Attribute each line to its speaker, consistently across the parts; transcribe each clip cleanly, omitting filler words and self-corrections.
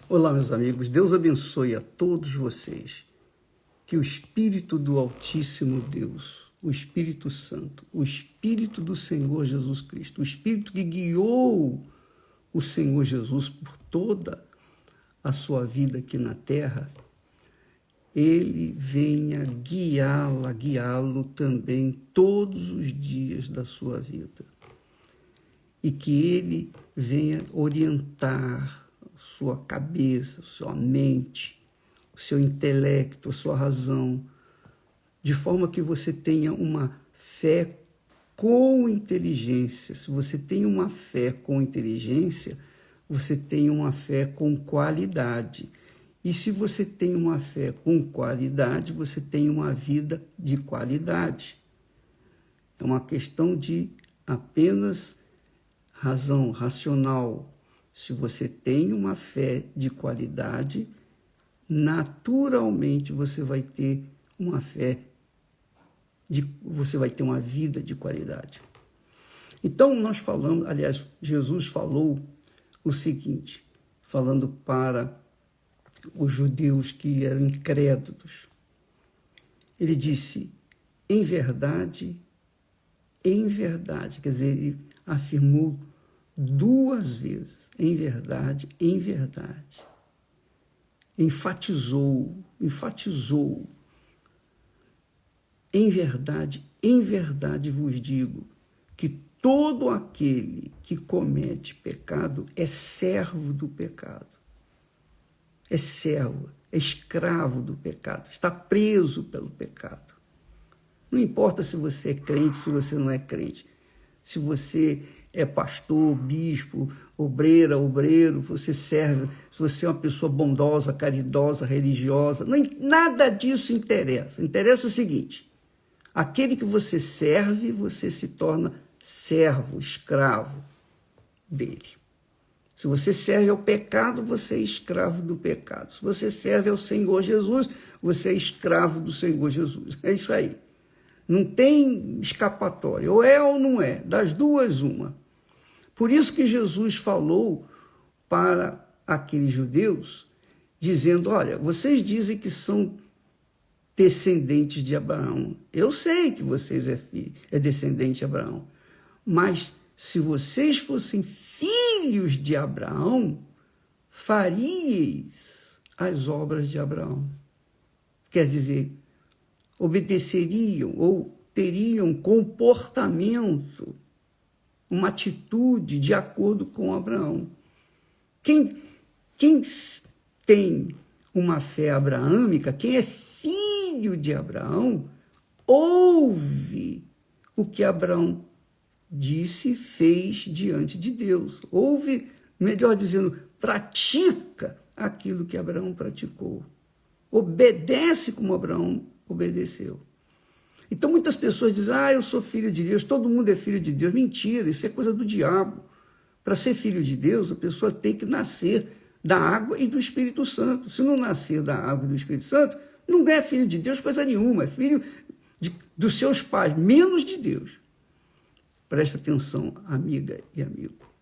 Speaker 1: Olá, meus amigos. Deus abençoe a todos vocês. Que o Espírito do Altíssimo Deus, o Espírito Santo, o Espírito do Senhor Jesus Cristo, o Espírito que guiou o Senhor Jesus por toda a sua vida aqui na terra, ele venha guiá-lo também todos os dias da sua vida. E que ele venha orientar sua cabeça, sua mente, o seu intelecto, a sua razão, de forma que você tenha uma fé com inteligência. Se você tem uma fé com inteligência, você tem uma fé com qualidade. E se você tem uma fé com qualidade, você tem uma vida de qualidade. É uma questão de apenas razão racional. Se você tem uma fé de qualidade, naturalmente você vai ter uma você vai ter uma vida de qualidade. Então nós falamos, aliás, Jesus falou o seguinte, falando para os judeus que eram incrédulos. Ele disse, em verdade, quer dizer, ele afirmou duas vezes, em verdade, enfatizou, em verdade vos digo, que todo aquele que comete pecado é servo do pecado, é servo, é escravo do pecado, está preso pelo pecado. Não importa se você é crente, se você não é crente, se você é pastor, bispo, obreiro, você serve, se você é uma pessoa bondosa, caridosa, religiosa, nada disso interessa. Interessa o seguinte, aquele que você serve, você se torna servo, escravo dele. Se você serve ao pecado, você é escravo do pecado. Se você serve ao Senhor Jesus, você é escravo do Senhor Jesus. É isso aí. Não tem escapatória, ou é ou não é, das duas uma. Por isso que Jesus falou para aqueles judeus, dizendo, olha, vocês dizem que são descendentes de Abraão. Eu sei que vocês é descendente de Abraão, mas se vocês fossem filhos de Abraão, faríeis as obras de Abraão. Quer dizer, obedeceriam ou teriam comportamento, uma atitude de acordo com Abraão. Quem tem uma fé abraâmica, quem é filho de Abraão, ouve o que Abraão disse e fez diante de Deus. Ouve, melhor dizendo, pratica aquilo que Abraão praticou. Obedece como Abraão obedeceu. Então muitas pessoas dizem, eu sou filho de Deus, todo mundo é filho de Deus. Mentira, isso é coisa do diabo. Para ser filho de Deus, a pessoa tem que nascer da água e do Espírito Santo. Se não nascer da água e do Espírito Santo, não é filho de Deus coisa nenhuma, é filho dos seus pais, menos de Deus. Presta atenção, amiga e amigo.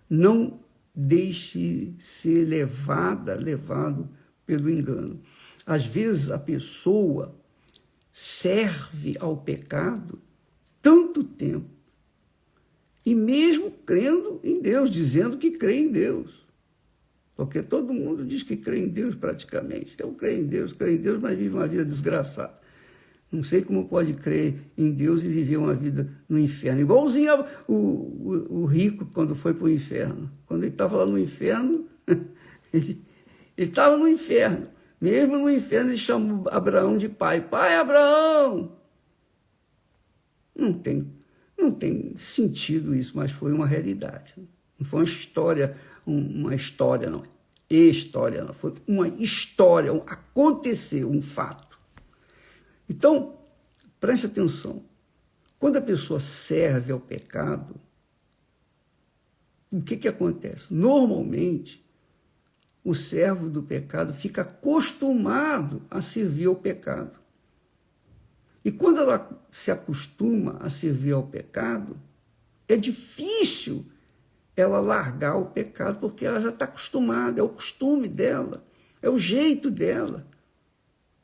Speaker 1: Não deixe ser levado pelo engano. Às vezes a pessoa serve ao pecado tanto tempo, e mesmo crendo em Deus, dizendo que crê em Deus. Porque todo mundo diz que crê em Deus praticamente. Eu creio em Deus, mas vive uma vida desgraçada. Não sei como pode crer em Deus e viver uma vida no inferno. Igualzinho o rico quando foi para o inferno. Quando ele estava lá no inferno, ele estava no inferno. Mesmo no inferno, ele chamou Abraão de pai. Pai Abraão! Não tem sentido isso, mas foi uma realidade. Não foi uma história, não. História, não. Foi uma história, aconteceu, um fato. Então, preste atenção. Quando a pessoa serve ao pecado, o que acontece? Normalmente, o servo do pecado fica acostumado a servir ao pecado. E quando ela se acostuma a servir ao pecado, é difícil ela largar o pecado, porque ela já está acostumada, é o costume dela, é o jeito dela,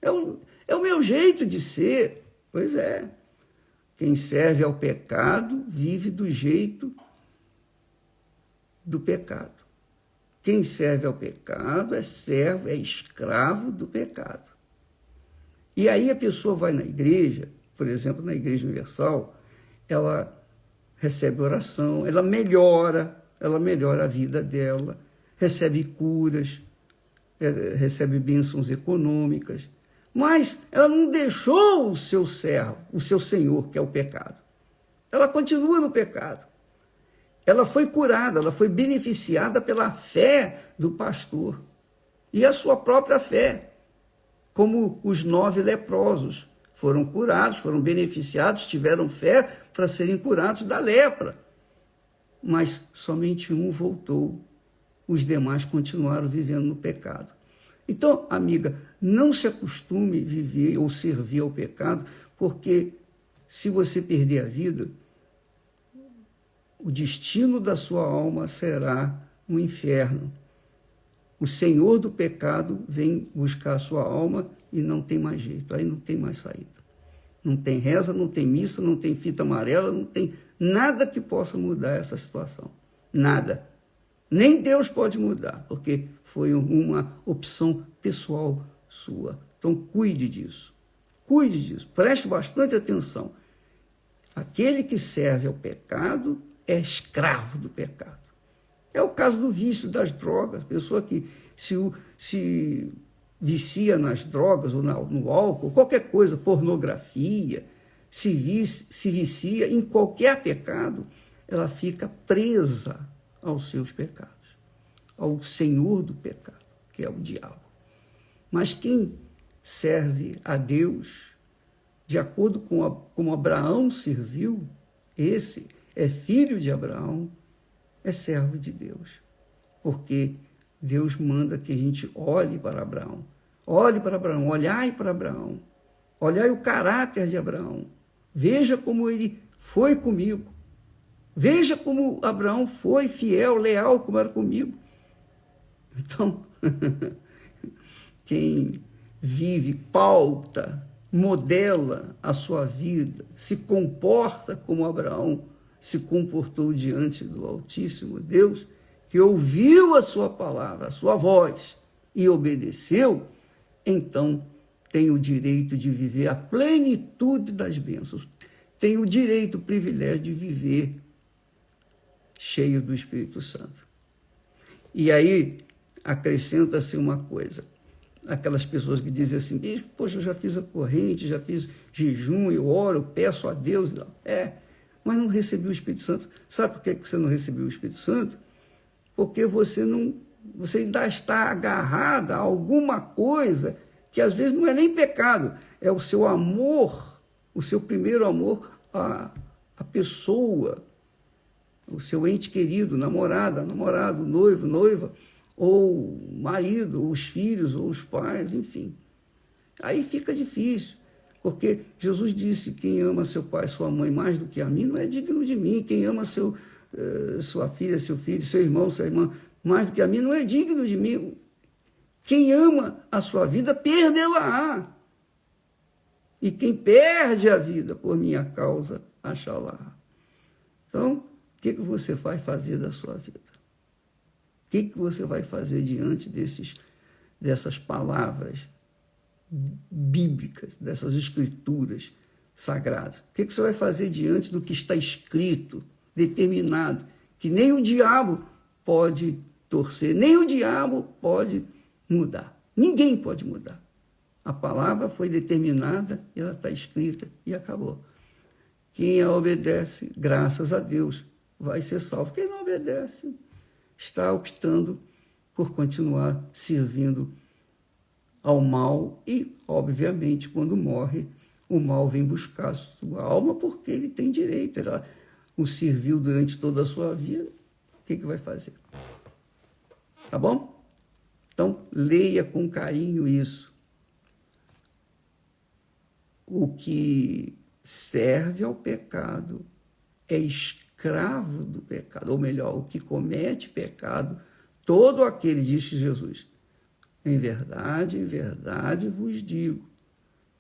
Speaker 1: é o meu jeito de ser. Pois é, quem serve ao pecado vive do jeito do pecado. Quem serve ao pecado é servo, é escravo do pecado. E aí a pessoa vai na igreja, por exemplo, na Igreja Universal, ela recebe oração, ela melhora a vida dela, recebe curas, recebe bênçãos econômicas, mas ela não deixou o seu servo, o seu senhor, que é o pecado. Ela continua no pecado. Ela foi curada, ela foi beneficiada pela fé do pastor e a sua própria fé, como os 9 leprosos foram curados, foram beneficiados, tiveram fé para serem curados da lepra. Mas somente um voltou, os demais continuaram vivendo no pecado. Então, amiga, não se acostume a viver ou servir ao pecado, porque se você perder a vida, o destino da sua alma será um inferno. O senhor do pecado vem buscar a sua alma e não tem mais jeito, aí não tem mais saída. Não tem reza, não tem missa, não tem fita amarela, não tem nada que possa mudar essa situação. Nada. Nem Deus pode mudar, porque foi uma opção pessoal sua. Então, cuide disso. Cuide disso. Preste bastante atenção. Aquele que serve ao pecado é escravo do pecado. É o caso do vício das drogas. A pessoa que se vicia nas drogas ou no álcool, qualquer coisa, pornografia, se vicia em qualquer pecado, ela fica presa aos seus pecados, ao senhor do pecado, que é o diabo. Mas quem serve a Deus, de acordo com como Abraão serviu, esse é filho de Abraão, é servo de Deus. Porque Deus manda que a gente olhe para Abraão. Olhe para Abraão, olhai para Abraão. Olhai o caráter de Abraão. Veja como ele foi comigo. Veja como Abraão foi fiel, leal, como era comigo. Então, quem vive, pauta, modela a sua vida, se comporta como Abraão se comportou diante do Altíssimo Deus, que ouviu a sua palavra, a sua voz, e obedeceu, então tem o direito de viver a plenitude das bênçãos, tem o direito, o privilégio de viver cheio do Espírito Santo. E aí acrescenta-se uma coisa, aquelas pessoas que dizem assim, bispo, poxa, eu já fiz a corrente, já fiz jejum, eu oro, eu peço a Deus, mas não recebi o Espírito Santo. Sabe por que você não recebeu o Espírito Santo? Porque você ainda está agarrada a alguma coisa que às vezes não é nem pecado, é o seu amor, o seu primeiro amor à pessoa, o seu ente querido, namorado, noivo, noiva, ou marido, ou os filhos, ou os pais, enfim. Aí fica difícil, porque Jesus disse, quem ama seu pai, sua mãe mais do que a mim, não é digno de mim. Quem ama sua filha, seu filho, seu irmão, sua irmã, mais do que a mim, não é digno de mim. Quem ama a sua vida, perdê-la-á. E quem perde a vida por minha causa, achá-la. Então, o que você vai fazer da sua vida? O que você vai fazer diante dessas palavras bíblicas, dessas escrituras sagradas? O que você vai fazer diante do que está escrito, determinado, que nem o diabo pode torcer, nem o diabo pode mudar. Ninguém pode mudar. A palavra foi determinada, ela está escrita e acabou. Quem a obedece, graças a Deus, vai ser salvo. Quem não obedece, está optando por continuar servindo ao mal e, obviamente, quando morre, o mal vem buscar a sua alma porque ele tem direito. Ela o serviu durante toda a sua vida. O que vai fazer? Tá bom? Então, leia com carinho isso. O que serve ao pecado é escravo escravo do pecado, ou melhor, o que comete pecado, todo aquele, disse Jesus, em verdade vos digo,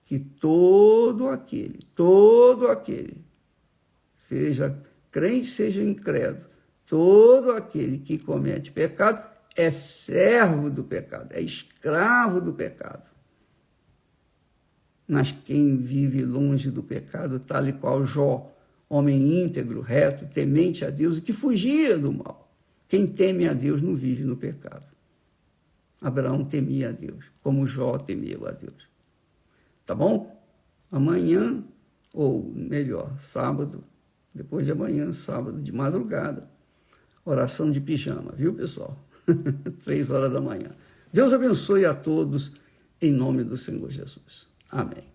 Speaker 1: que todo aquele, seja crente, seja incrédulo, todo aquele que comete pecado é servo do pecado, é escravo do pecado. Mas quem vive longe do pecado, tal e qual Jó, homem íntegro, reto, temente a Deus e que fugia do mal. Quem teme a Deus não vive no pecado. Abraão temia a Deus, como Jó temia a Deus. Tá bom? Amanhã, ou melhor, sábado, depois de amanhã, sábado, de madrugada, oração de pijama, viu, pessoal? 3 horas da manhã. Deus abençoe a todos, em nome do Senhor Jesus. Amém.